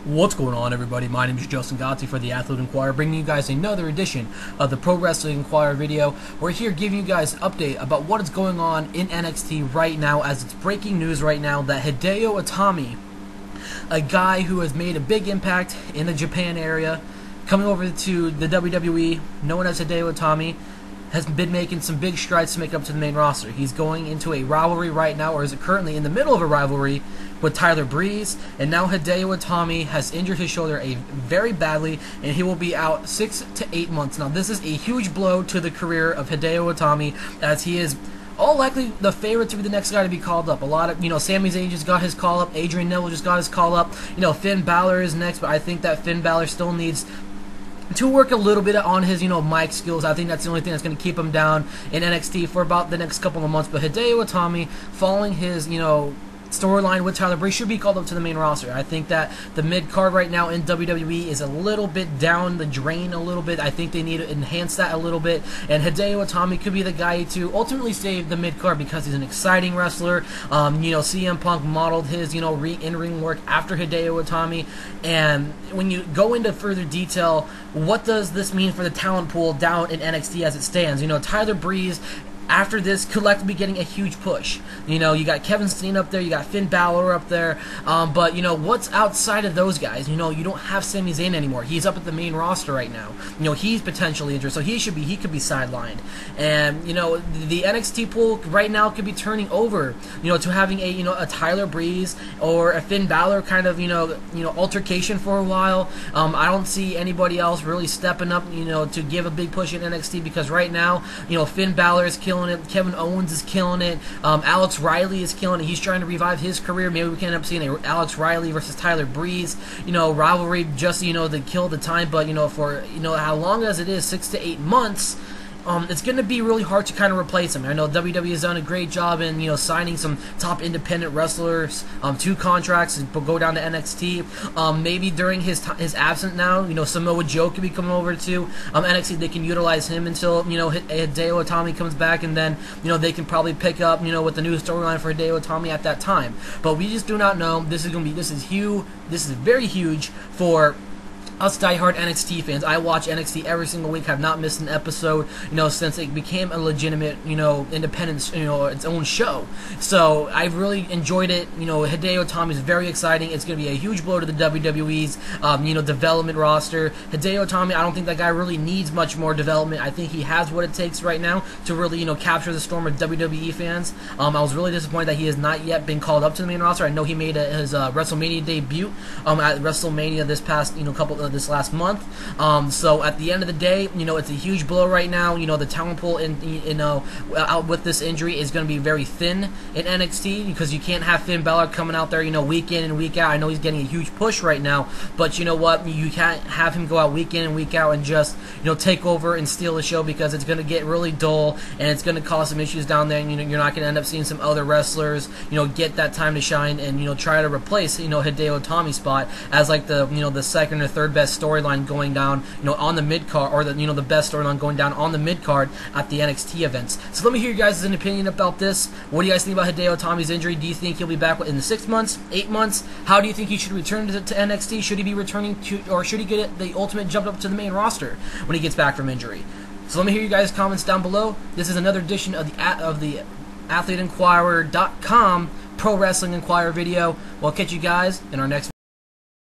What's going on, everybody? My name is Justin Gotti for the Athlete Inquirer, bringing you guys another edition of the Pro Wrestling Inquirer video. We're here giving you guys an update about what is going on in NXT right now, as it's breaking news right now that Hideo Itami, a guy who has made a big impact in the Japan area, coming over to the WWE, known as Hideo Itami, has been making some big strides to make up to the main roster. He's going into a rivalry right now, or is currently in the middle of a rivalry with Tyler Breeze, and now Hideo Itami has injured his shoulder very badly, and he will be out 6 to 8 months. Now, this is a huge blow to the career of Hideo Itami, as he is all likely the favorite to be the next guy to be called up. A lot of, Sami Zayn just got his call up, Adrian Neville just got his call up, Finn Balor is next, but I think that Finn Balor still needs to work a little bit on his, mic skills. I think that's the only thing that's going to keep him down in NXT for about the next couple of months. But Hideo Itami, following his, storyline with Tyler Breeze, should be called up to the main roster. I think that the mid-card right now in WWE is a little bit down the drain a little bit. I think they need to enhance that a little bit, and Hideo Itami could be the guy to ultimately save the mid-card because he's an exciting wrestler. CM Punk modeled his, in-ring work after Hideo Itami, and when you go into further detail, what does this mean for the talent pool down in NXT as it stands? Tyler Breeze, after this, collectively getting a huge push. You got Kevin Steen up there, you got Finn Balor up there, but, what's outside of those guys? You don't have Sami Zayn anymore. He's up at the main roster right now. He's potentially injured, so he could be sidelined. And, the NXT pool right now could be turning over, to having a Tyler Breeze or a Finn Balor kind of, altercation for a while. I don't see anybody else really stepping up, to give a big push in NXT, because right now, Finn Balor is killing it, Kevin Owens is killing it, Alex Riley is killing it. He's trying to revive his career. Maybe we can end up seeing a Alex Riley versus Tyler Breeze, rivalry, just to kill the time. But for how long as it is, 6 to 8 months. It's going to be really hard to kind of replace him. I know WWE has done a great job in signing some top independent wrestlers to contracts and go down to NXT. Maybe during his absence now, Samoa Joe could be coming over to NXT. They can utilize him until Hideo Itami comes back, and then they can probably pick up with the new storyline for Hideo Itami at that time. But we just do not know. This is huge. This is very huge for us diehard NXT fans. I watch NXT every single week, have not missed an episode, since it became a legitimate, independent, its own show. So I've really enjoyed it. Hideo Itami is very exciting. It's going to be a huge blow to the WWE's, development roster. Hideo Itami, I don't think that guy really needs much more development. I think he has what it takes right now to really, capture the storm of WWE fans. I was really disappointed that he has not yet been called up to the main roster. I know he made his WrestleMania debut at WrestleMania this past, this last month. So at the end of the day, it's a huge blow right now. The talent pool out with this injury is going to be very thin in NXT, because you can't have Finn Balor coming out there, week in and week out. I know he's getting a huge push right now, but you know what? You can't have him go out week in and week out and just, take over and steal the show, because it's going to get really dull, and it's going to cause some issues down there, and you're not going to end up seeing some other wrestlers, get that time to shine and, try to replace, Hideo Itami's spot as like the second or third best storyline going down, on the mid card, or the best storyline going down on the mid card at the NXT events. So let me hear you guys' opinion about this. What do you guys think about Hideo Itami's injury? Do you think he'll be back in the 6 months, 8 months? How do you think he should return to NXT? Should he be returning to, or should he get the ultimate jump up to the main roster when he gets back from injury? So let me hear you guys' comments down below. This is another edition of the AthleteInquirer.com Pro Wrestling Inquirer video. We'll catch you guys in our next video.